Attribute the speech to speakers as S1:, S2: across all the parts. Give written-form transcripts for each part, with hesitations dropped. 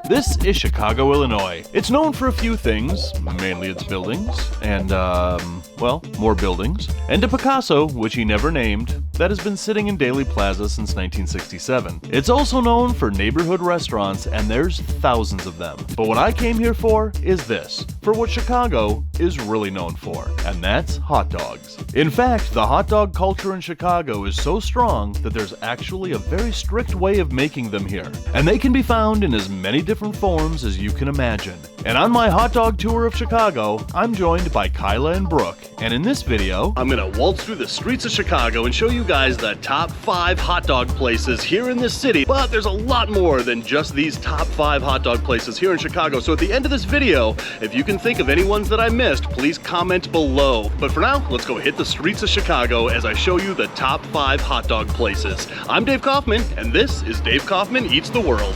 S1: This is Chicago, Illinois. It's known for a few things, mainly its buildings, and, well, more buildings, and a Picasso, which he never named, that has been sitting in Daly Plaza since 1967. It's also known for neighborhood restaurants, and there's thousands of them. But what I came here for is this, for what Chicago is really known for, and that's hot dogs. In fact, the hot dog culture in Chicago is so strong that there's actually a very strict way of making them here, and they can be found in as many different forms as you can imagine. And on my hot dog tour of Chicago, I'm joined by Kyla and Brooke, and in this video, I'm gonna waltz through the streets of Chicago and show you guys the top 5 hot dog places here in this city. But there's a lot more than just these top 5 hot dog places here in Chicago. So at the end of this video, if you can think of any ones that I missed, please comment below. But for now, let's go hit the streets of Chicago as I show you the top 5 hot dog places. I'm Dave Kaufman, and this is Dave Kaufman Eats the World.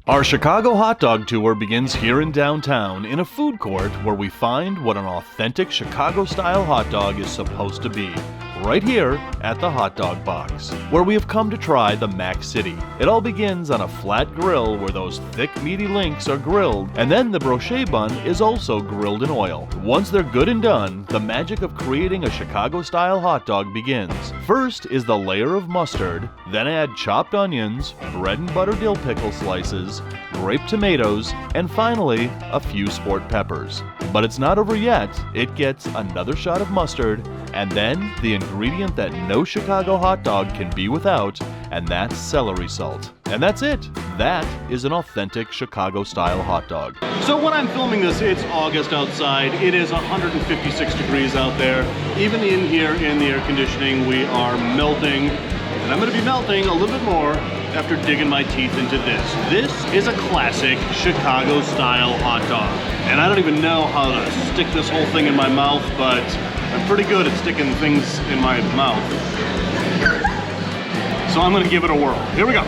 S1: Our Chicago hot dog tour begins here in downtown in a food court where we find what an authentic Chicago-style hot dog is supposed to be. Right here at the Hot Dog Box, where we have come to try the Mac City. It all begins on a flat grill where those thick meaty links are grilled, and then the brochet bun is also grilled in oil. Once they're good and done, the magic of creating a Chicago-style hot dog begins. First is the layer of mustard, then add chopped onions, bread and butter dill pickle slices, grape tomatoes, and finally, a few sport peppers. But it's not over yet. It gets another shot of mustard, and then the ingredient that no Chicago hot dog can be without, and that's celery salt. And that's it. That is an authentic Chicago-style hot dog. So when I'm filming this, it's August outside. It is 156 degrees out there. Even in here in the air conditioning, we are melting. And I'm gonna be melting a little bit more after digging my teeth into this. This is a classic Chicago-style hot dog. And I don't even know how to stick this whole thing in my mouth, but I'm pretty good at sticking things in my mouth. So I'm gonna give it a whirl. Here we go.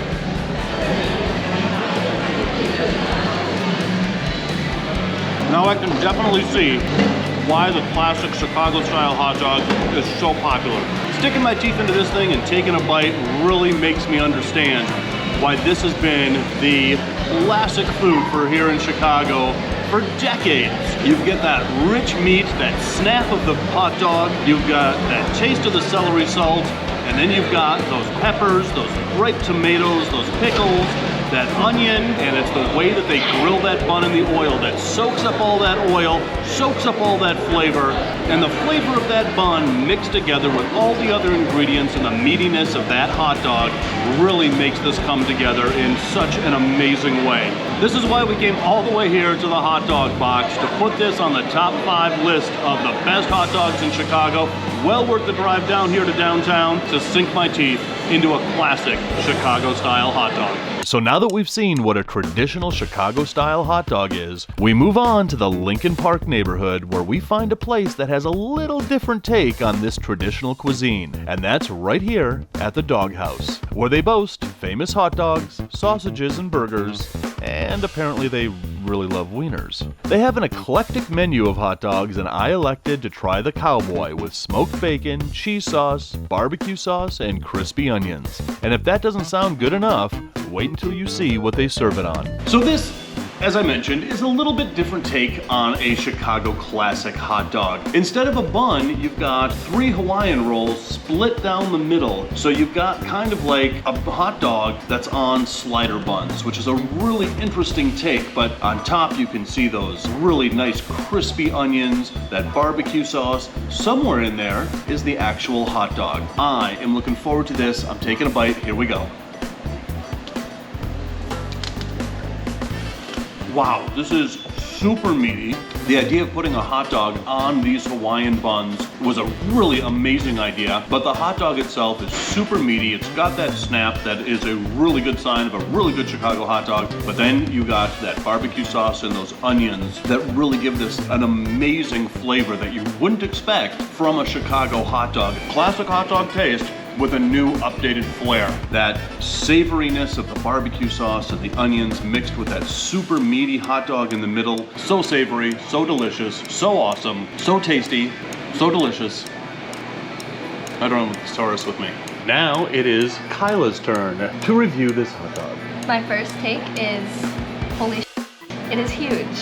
S1: Now I can definitely see why the classic Chicago-style hot dog is so popular. Sticking my teeth into this thing and taking a bite really makes me understand why this has been the classic food for here in Chicago for decades. You get that rich meat, that snap of the hot dog, you've got that taste of the celery salt, and then you've got those peppers, those ripe tomatoes, those pickles, that onion, and it's the way that they grill that bun in the oil that soaks up all that oil, soaks up all that flavor, and the flavor of that bun mixed together with all the other ingredients and the meatiness of that hot dog really makes this come together in such an amazing way. This is why we came all the way here to the Hot Dog Box to put this on the top 5 list of the best hot dogs in Chicago. Well worth the drive down here to downtown to sink my teeth into a classic Chicago-style hot dog. So now that we've seen what a traditional Chicago-style hot dog is, we move on to the Lincoln Park neighborhood where we find a place that has a little different take on this traditional cuisine, and that's right here at the Dog Haus, where they boast famous hot dogs, sausages, and burgers, and apparently they really love wieners. They have an eclectic menu of hot dogs, and I elected to try the Cowboy with smoked bacon, cheese sauce, barbecue sauce, and crispy onions. And if that doesn't sound good enough, wait until you see what they serve it on. So this, as I mentioned, is a little bit different take on a Chicago classic hot dog. Instead of a bun, you've got 3 Hawaiian rolls split down the middle. So you've got kind of like a hot dog that's on slider buns, which is a really interesting take, but on top you can see those really nice crispy onions, that barbecue sauce. Somewhere in there is the actual hot dog. I am looking forward to this. I'm taking a bite. Here we go. Wow, this is super meaty. The idea of putting a hot dog on these Hawaiian buns was a really amazing idea, but the hot dog itself is super meaty. It's got that snap that is a really good sign of a really good Chicago hot dog, but then you got that barbecue sauce and those onions that really give this an amazing flavor that you wouldn't expect from a Chicago hot dog. Classic hot dog taste with a new updated flair. That savoriness of the barbecue sauce and the onions mixed with that super meaty hot dog in the middle. So savory, so delicious, so awesome, so tasty. So delicious. I don't know, Taurus with me. Now it is Kyla's turn to review this hot dog.
S2: My first take is, holy shit, it is huge.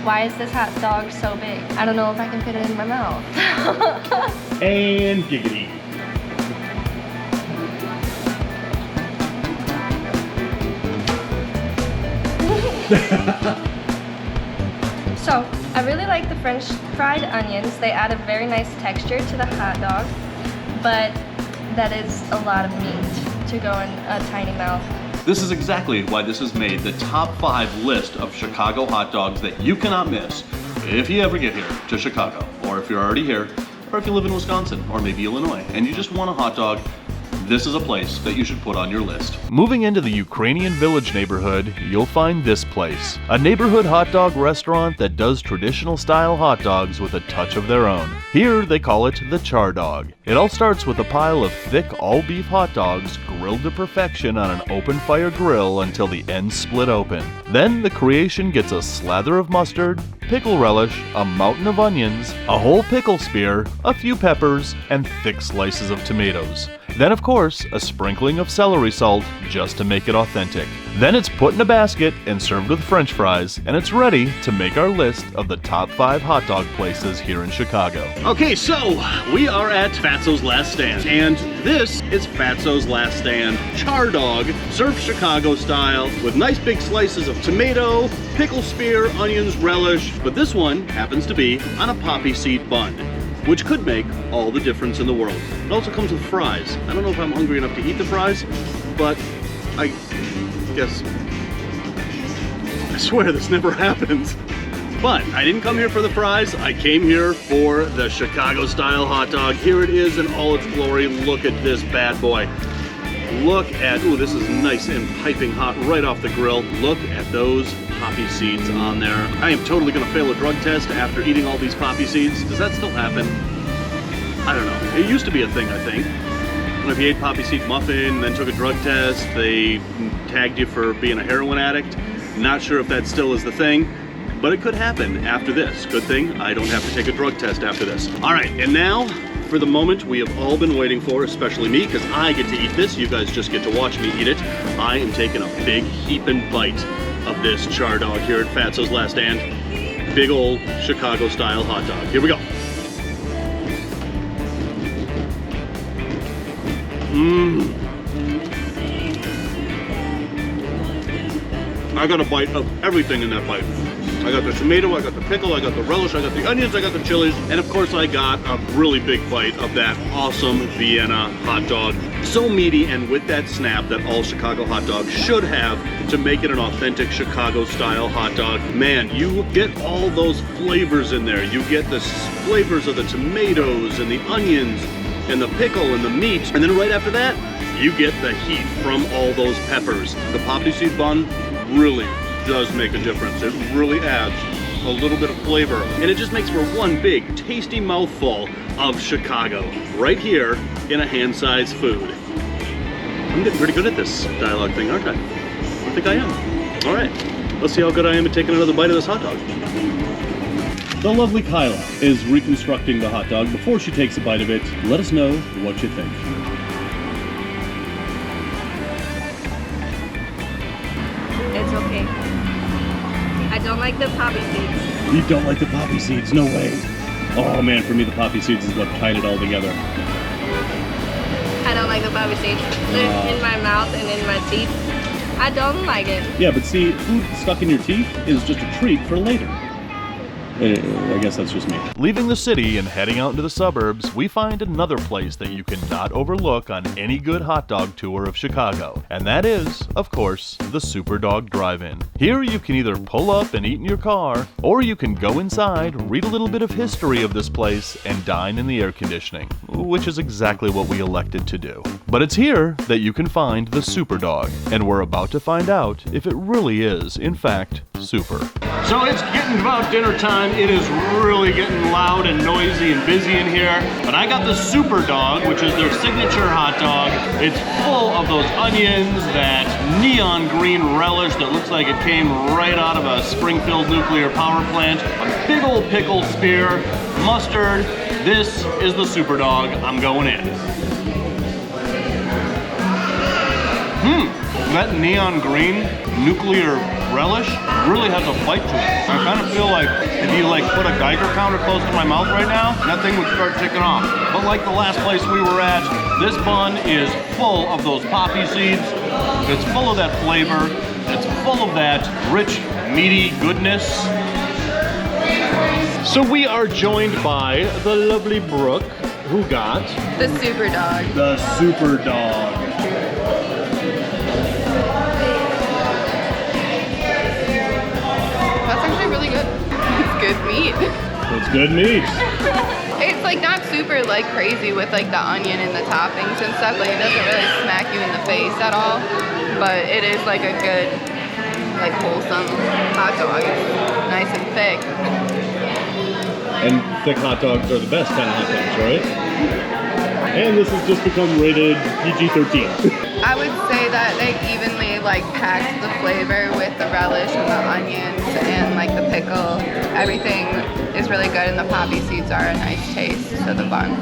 S2: Why is this hot dog so big? I don't know if I can fit it in my mouth.
S1: And giggity.
S2: So, I really like the French fried onions. They add a very nice texture to the hot dog, but that is a lot of meat to go in a tiny mouth.
S1: This is exactly why this has made the top 5 list of Chicago hot dogs that you cannot miss if you ever get here to Chicago, or if you're already here, or if you live in Wisconsin, or maybe Illinois, and you just want a hot dog. This is a place that you should put on your list. Moving into the Ukrainian Village neighborhood, you'll find this place. A neighborhood hot dog restaurant that does traditional style hot dogs with a touch of their own. Here they call it the Char Dog. It all starts with a pile of thick all-beef hot dogs grilled to perfection on an open fire grill until the ends split open. Then the creation gets a slather of mustard, pickle relish, a mountain of onions, a whole pickle spear, a few peppers, and thick slices of tomatoes. Then, of course, a sprinkling of celery salt just to make it authentic. Then it's put in a basket and served with French fries, and it's ready to make our list of the top 5 hot dog places here in Chicago. Okay, so we are at Fatso's Last Stand, and this is Fatso's Last Stand Char Dog, served Chicago style, with nice big slices of tomato, pickle spear, onions, relish, but this one happens to be on a poppy seed bun, which could make all the difference in the world. It also comes with fries. I don't know if I'm hungry enough to eat the fries, but I guess, I swear this never happens. But I didn't come here for the fries, I came here for the Chicago style hot dog. Here it is in all its glory. Look at this bad boy. Look at, ooh, this is nice and piping hot right off the grill. Look at those poppy seeds on there. I am totally gonna fail a drug test after eating all these poppy seeds. Does that still happen? I don't know. It used to be a thing, I think. And if you ate poppy seed muffin, then took a drug test, they tagged you for being a heroin addict. Not sure if that still is the thing, but it could happen after this. Good thing I don't have to take a drug test after this. All right, and now for the moment we have all been waiting for, especially me, because I get to eat this. You guys just get to watch me eat it. I am taking a big heaping bite of this Char Dog here at Fatso's Last Stand. Big old Chicago style hot dog. Here we go. I got a bite of everything in that bite. I got the tomato, I got the pickle, I got the relish, I got the onions, I got the chilies, and of course I got a really big bite of that awesome Vienna hot dog. So meaty and with that snap that all Chicago hot dogs should have to make it an authentic Chicago style hot dog. Man, you get all those flavors in there. You get the flavors of the tomatoes and the onions and the pickle and the meat, and then right after that, you get the heat from all those peppers. The poppy seed bun really does make a difference. It really adds a little bit of flavor, and it just makes for one big, tasty mouthful of Chicago right here in a hand-sized food. I'm getting pretty good at this dialogue thing, aren't I? I think I am. All right, let's see how good I am at taking another bite of this hot dog. The lovely Kyla is reconstructing the hot dog. Before she takes a bite of it, let us know what you think.
S2: It's okay. I don't like the poppy seeds.
S1: You don't like the poppy seeds? No way. Oh man, for me the poppy seeds is what tied it all together.
S2: I don't like the poppy seeds. They're in my mouth and in my teeth. I don't like it.
S1: Yeah, but see, food stuck in your teeth is just a treat for later. I guess that's just me. Leaving the city and heading out into the suburbs, we find another place that you cannot overlook on any good hot dog tour of Chicago. And that is, of course, the Superdawg Drive-In. Here you can either pull up and eat in your car, or you can go inside, read a little bit of history of this place, and dine in the air conditioning, which is exactly what we elected to do. But it's here that you can find the Superdawg, and we're about to find out if it really is, in fact, super. So it's getting about dinner time. It is really getting loud and noisy and busy in here. But I got the Superdawg, which is their signature hot dog. It's full of those onions, that neon green relish that looks like it came right out of a Springfield nuclear power plant, a big old pickle spear, mustard. This is the Superdawg. I'm going in. That neon green nuclear relish really has a bite to it. I kind of feel like if you like put a Geiger counter close to my mouth right now, that thing would start ticking off. But like the last place we were at, this bun is full of those poppy seeds. It's full of that flavor. It's full of that rich, meaty goodness. So we are joined by the lovely Brooke, who got
S2: The Superdawg.
S1: the Superdawg.
S3: That's actually really good. It's good meat.
S1: It's good meat.
S3: It's like not super like crazy with like the onion and the toppings and stuff. Like it doesn't really smack you in the face at all. But it is like a good, like wholesome hot dog. It's nice and thick.
S1: And thick hot dogs are the best kind of hot dogs, right? And this has just become rated PG-13.
S3: I would say that they evenly like packed the flavor with the relish and the onions and like the pickle. Everything is really good and the poppy seeds are a nice taste to the bun.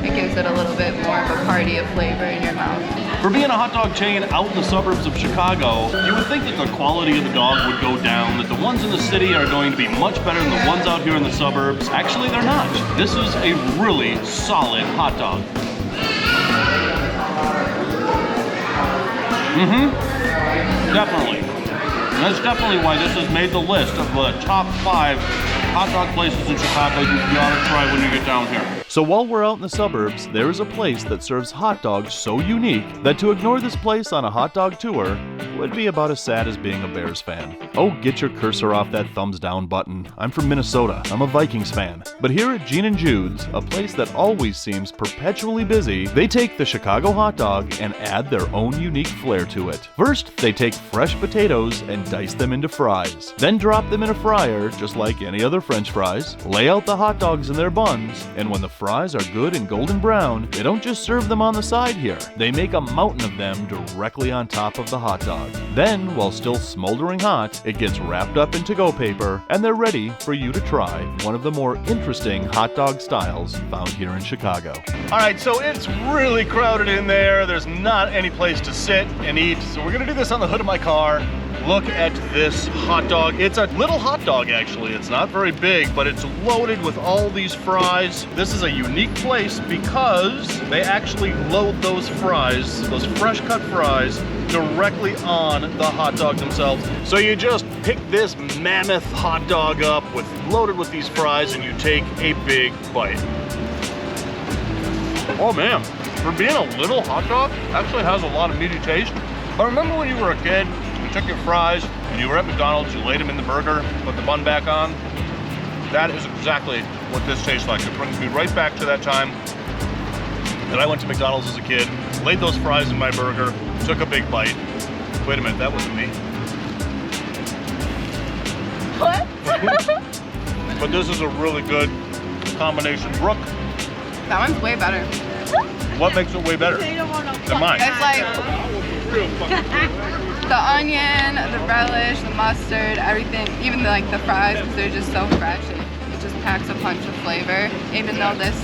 S3: It gives it a little bit more of a party of flavor in your mouth.
S1: For being a hot dog chain out in the suburbs of Chicago, you would think that the quality of the dog would go down, that the ones in the city are going to be much better than the ones out here in the suburbs. Actually, they're not. This is a really solid hot dog. Definitely. And that's definitely why this has made the list of the top 5 hot dog places in Chicago you gotta try when you get down here. So while we're out in the suburbs, there is a place that serves hot dogs so unique that to ignore this place on a hot dog tour would be about as sad as being a Bears fan. Oh, get your cursor off that thumbs down button. I'm from Minnesota. I'm a Vikings fan. But here at Gene and Jude's, a place that always seems perpetually busy, they take the Chicago hot dog and add their own unique flair to it. First, they take fresh potatoes and dice them into fries. Then drop them in a fryer, just like any other French fries. Lay out the hot dogs in their buns, and when the fries are good and golden brown, they don't just serve them on the side here. They make a mountain of them directly on top of the hot dog. Then, while still smoldering hot, it gets wrapped up in to-go paper, and they're ready for you to try one of the more interesting hot dog styles found here in Chicago. All right, so it's really crowded in there. There's not any place to sit and eat, so we're gonna do this on the hood of my car. Look at this hot dog. It's a little hot dog, actually. It's not very big, but it's loaded with all these fries. This is a unique place because they actually load those fries, those fresh cut fries, directly on the hot dog themselves. So you just pick this mammoth hot dog up loaded with these fries, and you take a big bite. Oh man, for being a little hot dog, actually has a lot of meaty taste. But remember when you were a kid, you took your fries and you were at McDonald's, you laid them in the burger, put the bun back on? That is exactly what this tastes like. It brings me right back to that time that I went to McDonald's as a kid, laid those fries in my burger, took a big bite. Wait a minute, that wasn't me.
S2: What?
S1: But this is a really good combination. Brooke,
S3: That one's way better.
S1: what makes it way better than mine?
S3: It's like the onion, the relish, the mustard, everything, even like the fries, because they're just so fresh. It just packs a punch of flavor. Even though this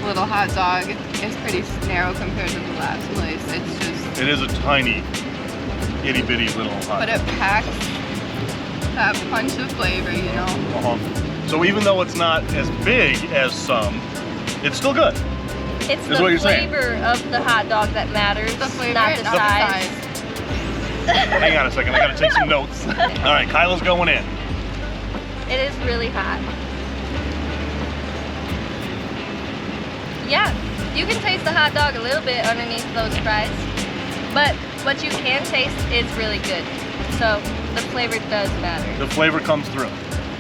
S3: little hot dog is pretty narrow compared to the last place, it's just.
S1: It is a tiny, itty bitty little hot
S3: But
S1: dog.
S3: it packs that punch of flavor, you know.
S1: So even though it's not as big as some, it's still good.
S2: It's
S1: Is
S2: the
S1: what you're saying.
S2: flavor of the hot dog that matters,
S3: The flavor,
S2: not the
S3: not
S2: size.
S1: Hang on a second, I gotta take some notes. All right, Kyla's going in.
S2: It is really hot. Yeah, you can taste the hot dog a little bit underneath those fries, but what you can taste is really good. So the flavor does matter.
S1: The flavor comes through.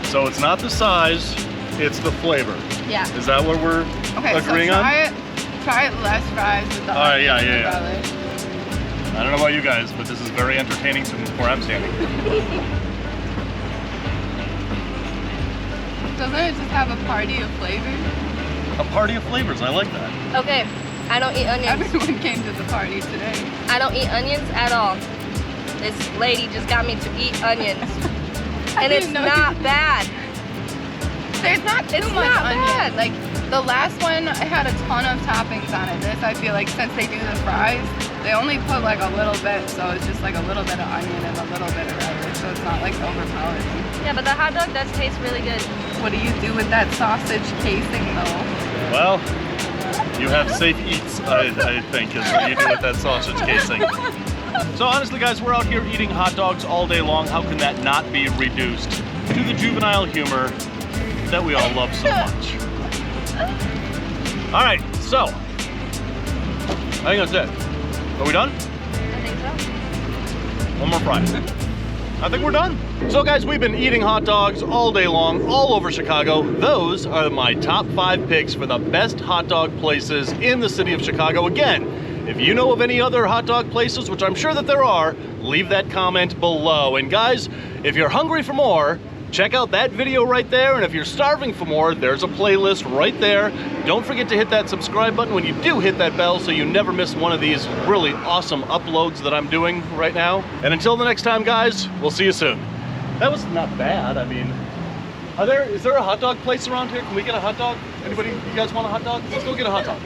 S1: So it's not the size, it's the flavor.
S2: Yeah.
S1: Is that what we're agreeing
S3: so
S1: on?
S3: try it less fries with the
S1: All right,
S3: onion
S1: yeah.
S3: and the relish.
S1: I don't know about you guys, but this is very entertaining to where I'm standing.
S3: Doesn't it just have a party of flavors?
S1: A party of flavors, I like that.
S2: Okay, I don't eat onions.
S3: Everyone came to the party today.
S2: I don't eat onions at all. This lady just got me to eat onions. And it's
S3: didn't know
S2: not
S3: you-
S2: bad.
S3: There's not too much onion. Like the last one, I had a ton of toppings on it. This, I feel like since they do the fries, they only put like a little bit, so it's just like a little bit of onion and a little bit of relish, so it's not like overpowering.
S2: Yeah, but the hot dog does taste really good.
S3: What do you do with that sausage casing though?
S1: Well, you have safe eats, I think, is what you do with that sausage casing. So honestly, guys, we're out here eating hot dogs all day long. How can that not be reduced to the juvenile humor that we all love so much? All right, so I think that's it. Are we done?
S2: I think so.
S1: One more fry. I think we're done. So guys, we've been eating hot dogs all day long, all over Chicago. Those are my top 5 picks for the best hot dog places in the city of Chicago. Again, if you know of any other hot dog places, which I'm sure that there are, leave that comment below. And guys, if you're hungry for more, check out that video right there. And if you're starving for more, there's a playlist right there. Don't forget to hit that subscribe button when you do hit that bell so you never miss one of these really awesome uploads that I'm doing right now. And until the next time, guys, we'll see you soon. That was not bad. I mean, is there a hot dog place around here? Can we get a hot dog? Anybody, you guys want a hot dog? Let's go get a hot dog.